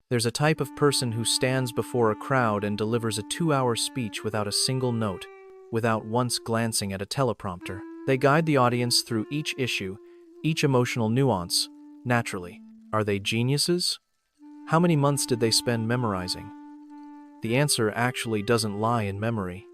There's a type of person who stands before a crowd and delivers a 2-hour speech without a single note, without once glancing at a teleprompter. They guide the audience through each issue, each emotional nuance, naturally. Are they geniuses? How many months did they spend memorizing? The answer actually doesn't lie in memory.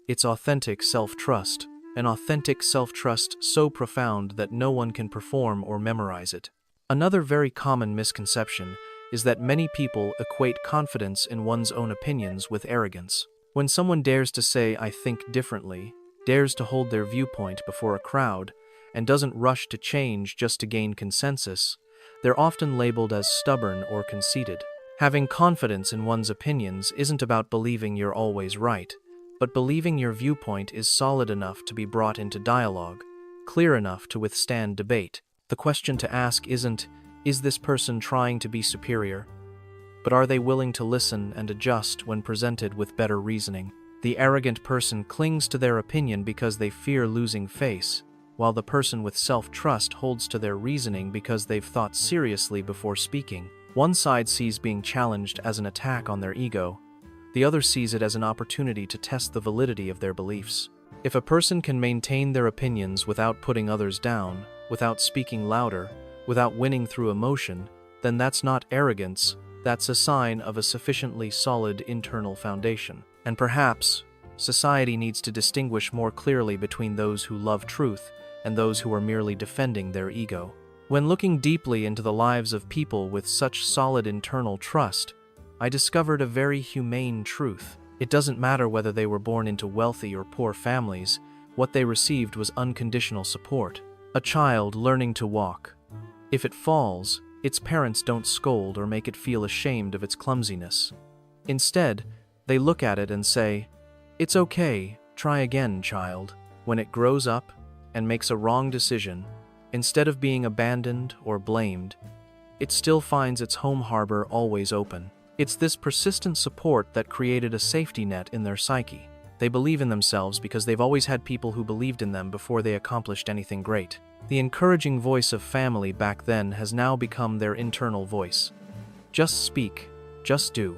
It's authentic self-trust, an authentic self-trust so profound that no one can perform or memorize it. Another very common misconception is that many people equate confidence in one's own opinions with arrogance. When someone dares to say, "I think differently," dares to hold their viewpoint before a crowd, and doesn't rush to change just to gain consensus, they're often labeled as stubborn or conceited. Having confidence in one's opinions isn't about believing you're always right, but believing your viewpoint is solid enough to be brought into dialogue, clear enough to withstand debate. The question to ask isn't, is this person trying to be superior? But are they willing to listen and adjust when presented with better reasoning? The arrogant person clings to their opinion because they fear losing face, while the person with self-trust holds to their reasoning because they've thought seriously before speaking. One side sees being challenged as an attack on their ego. The other sees it as an opportunity to test the validity of their beliefs. If a person can maintain their opinions without putting others down, without speaking louder, without winning through emotion, then that's not arrogance, that's a sign of a sufficiently solid internal foundation. And perhaps, society needs to distinguish more clearly between those who love truth and those who are merely defending their ego. When looking deeply into the lives of people with such solid internal trust, I discovered a very humane truth. It doesn't matter whether they were born into wealthy or poor families, what they received was unconditional support. A child learning to walk. If it falls, its parents don't scold or make it feel ashamed of its clumsiness. Instead, they look at it and say, "It's okay, try again, child." When it grows up and makes a wrong decision, instead of being abandoned or blamed, it still finds its home harbor always open. It's this persistent support that created a safety net in their psyche. They believe in themselves because they've always had people who believed in them before they accomplished anything great. The encouraging voice of family back then has now become their internal voice. Just speak, just do.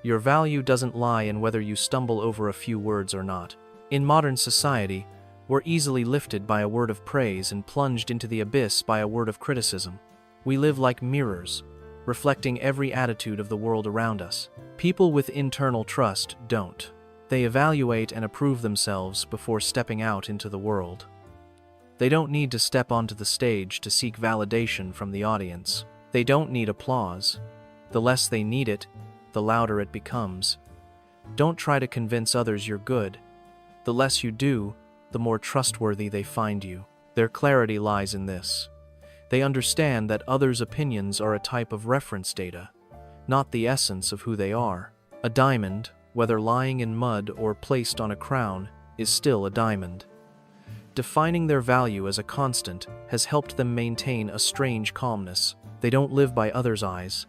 Your value doesn't lie in whether you stumble over a few words or not. In modern society, we're easily lifted by a word of praise and plunged into the abyss by a word of criticism. We live like mirrors, reflecting every attitude of the world around us. People with internal trust don't. They evaluate and approve themselves before stepping out into the world. They don't need to step onto the stage to seek validation from the audience. They don't need applause. The less they need it, the louder it becomes. Don't try to convince others you're good. The less you do, the more trustworthy they find you. Their clarity lies in this. They understand that others' opinions are a type of reference data, not the essence of who they are. A diamond, whether lying in mud or placed on a crown, is still a diamond. Defining their value as a constant has helped them maintain a strange calmness. They don't live by others' eyes,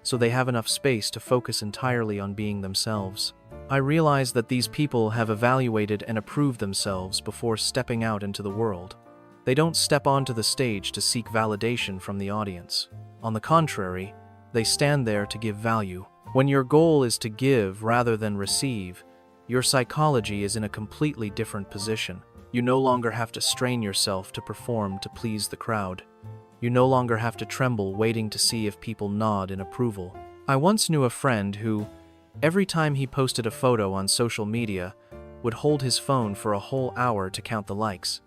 so they have enough space to focus entirely on being themselves. I realize that these people have evaluated and approved themselves before stepping out into the world. They don't step onto the stage to seek validation from the audience. On the contrary, they stand there to give value. When your goal is to give rather than receive, your psychology is in a completely different position. You no longer have to strain yourself to perform to please the crowd. You no longer have to tremble waiting to see if people nod in approval. I once knew a friend who, every time he posted a photo on social media, would hold his phone for a whole hour to count the likes.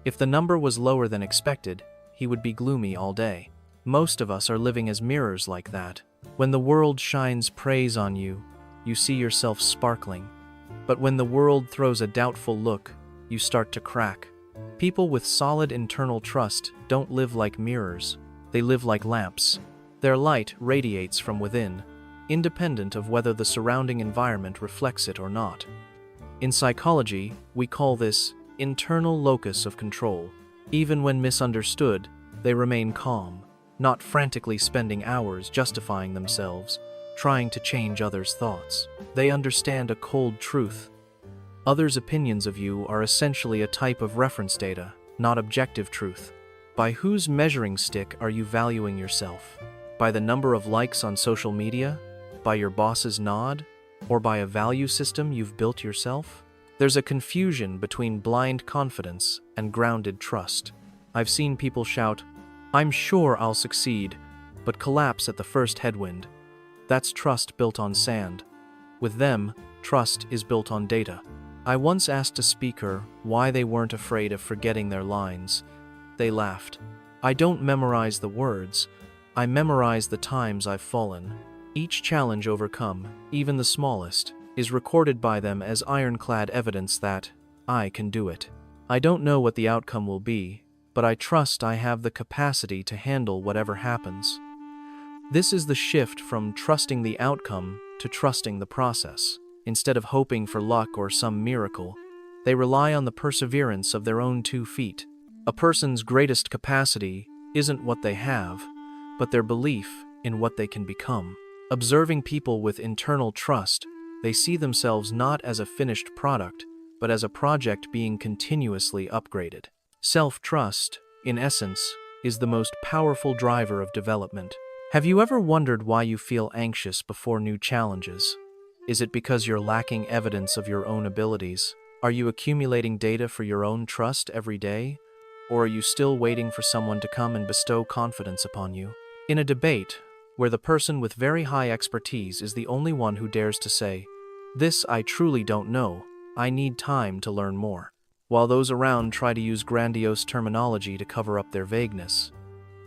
If the number was lower than expected, he would be gloomy all day. Most of us are living as mirrors like that. When the world shines praise on you, you see yourself sparkling. But when the world throws a doubtful look, you start to crack. People with solid internal trust don't live like mirrors. They live like lamps. Their light radiates from within, independent of whether the surrounding environment reflects it or not. In psychology, we call this internal locus of control. Even when misunderstood, they remain calm, not frantically spending hours justifying themselves, trying to change others' thoughts. They understand a cold truth. Others' opinions of you are essentially a type of reference data, not objective truth. By whose measuring stick are you valuing yourself? By the number of likes on social media? By your boss's nod? Or by a value system you've built yourself? There's a confusion between blind confidence and grounded trust. I've seen people shout, "I'm sure I'll succeed," but collapse at the first headwind. That's trust built on sand. With them, trust is built on data. I once asked a speaker why they weren't afraid of forgetting their lines. They laughed. "I don't memorize the words. I memorize the times I've fallen." Each challenge overcome, even the smallest, is recorded by them as ironclad evidence that I can do it. I don't know what the outcome will be, but I trust I have the capacity to handle whatever happens. This is the shift from trusting the outcome to trusting the process. Instead of hoping for luck or some miracle, they rely on the perseverance of their own 2 feet. A person's greatest capacity isn't what they have, but their belief in what they can become. Observing people with internal trust, they see themselves not as a finished product, but as a project being continuously upgraded. Self-trust, in essence, is the most powerful driver of development. Have you ever wondered why you feel anxious before new challenges? Is it because you're lacking evidence of your own abilities? Are you accumulating data for your own trust every day? Or are you still waiting for someone to come and bestow confidence upon you? In a debate, where the person with very high expertise is the only one who dares to say, "This I truly don't know, I need time to learn more," while those around try to use grandiose terminology to cover up their vagueness.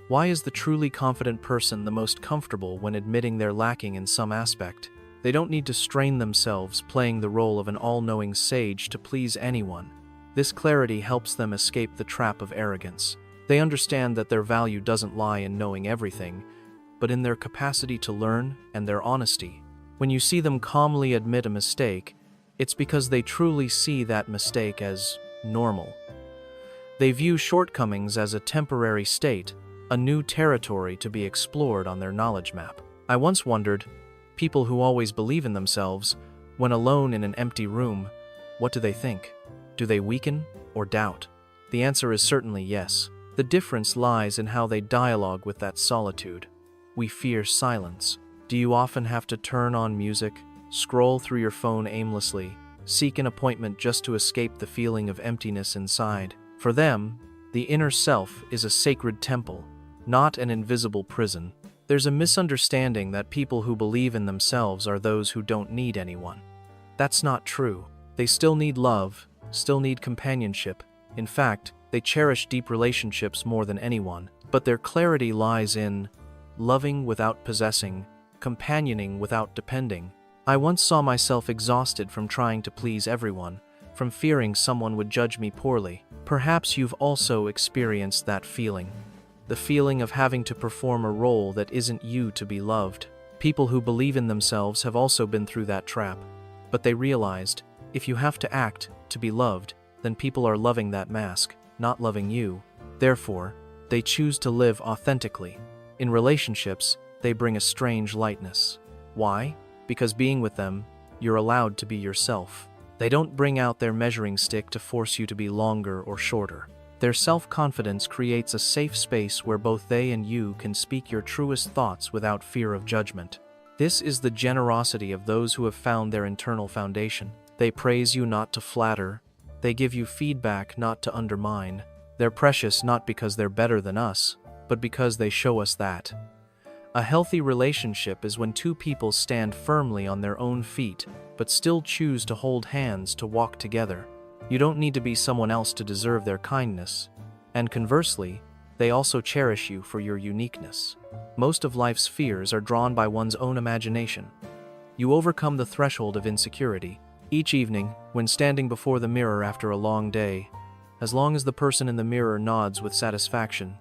Why is the truly confident person the most comfortable when admitting they're lacking in some aspect? They don't need to strain themselves playing the role of an all-knowing sage to please anyone. This clarity helps them escape the trap of arrogance. They understand that their value doesn't lie in knowing everything, but in their capacity to learn and their honesty. When you see them calmly admit a mistake, it's because they truly see that mistake as normal. They view shortcomings as a temporary state, a new territory to be explored on their knowledge map. I once wondered, people who always believe in themselves, when alone in an empty room, what do they think? Do they weaken or doubt? The answer is certainly yes. The difference lies in how they dialogue with that solitude. We fear silence. Do you often have to turn on music, scroll through your phone aimlessly, seek an appointment just to escape the feeling of emptiness inside? For them, the inner self is a sacred temple, not an invisible prison. There's a misunderstanding that people who believe in themselves are those who don't need anyone. That's not true. They still need love, still need companionship. In fact, they cherish deep relationships more than anyone, but their clarity lies in loving without possessing, companioning without depending. I once saw myself exhausted from trying to please everyone, from fearing someone would judge me poorly. Perhaps you've also experienced that feeling. The feeling of having to perform a role that isn't you to be loved. People who believe in themselves have also been through that trap, but they realized, if you have to act to be loved, then people are loving that mask, not loving you. Therefore, they choose to live authentically. In relationships, they bring a strange lightness. Why? Because being with them, you're allowed to be yourself. They don't bring out their measuring stick to force you to be longer or shorter. Their self-confidence creates a safe space where both they and you can speak your truest thoughts without fear of judgment. This is the generosity of those who have found their internal foundation. They praise you not to flatter. They give you feedback not to undermine. They're precious not because they're better than us, but because they show us that. A healthy relationship is when two people stand firmly on their own feet, but still choose to hold hands to walk together. You don't need to be someone else to deserve their kindness, and conversely, they also cherish you for your uniqueness. Most of life's fears are drawn by one's own imagination. You overcome the threshold of insecurity. Each evening, when standing before the mirror after a long day, as long as the person in the mirror nods with satisfaction,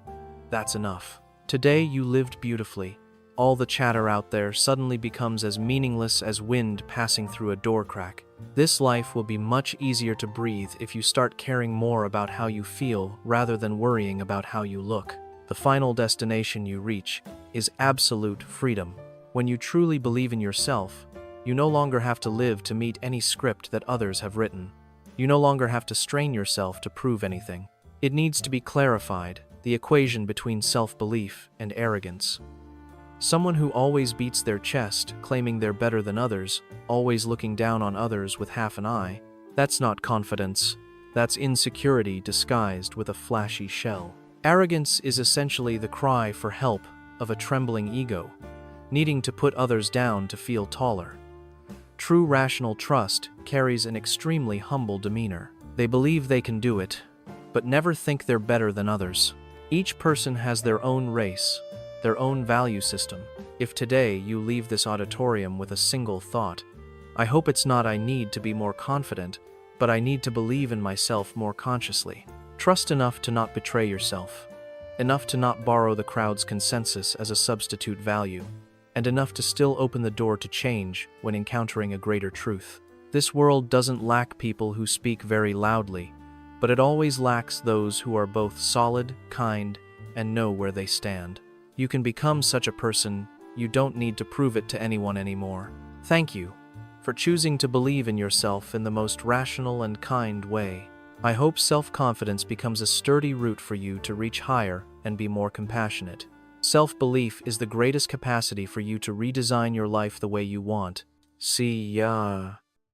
that's enough. Today you lived beautifully. All the chatter out there suddenly becomes as meaningless as wind passing through a door crack. This life will be much easier to breathe if you start caring more about how you feel rather than worrying about how you look. The final destination you reach is absolute freedom. When you truly believe in yourself, you no longer have to live to meet any script that others have written. You no longer have to strain yourself to prove anything. It needs to be clarified, the equation between self-belief and arrogance. Someone who always beats their chest, claiming they're better than others, always looking down on others with half an eye. That's not confidence. That's insecurity disguised with a flashy shell. Arrogance is essentially the cry for help of a trembling ego, needing to put others down to feel taller. True rational trust carries an extremely humble demeanor. They believe they can do it, but never think they're better than others. Each person has their own race, their own value system. If today you leave this auditorium with a single thought, I hope it's not I need to be more confident, but I need to believe in myself more consciously. Trust enough to not betray yourself, enough to not borrow the crowd's consensus as a substitute value, and enough to still open the door to change when encountering a greater truth. This world doesn't lack people who speak very loudly, but it always lacks those who are both solid, kind, and know where they stand. You can become such a person, you don't need to prove it to anyone anymore. Thank you for choosing to believe in yourself in the most rational and kind way. I hope self-confidence becomes a sturdy root for you to reach higher and be more compassionate. Self-belief is the greatest capacity for you to redesign your life the way you want. See ya.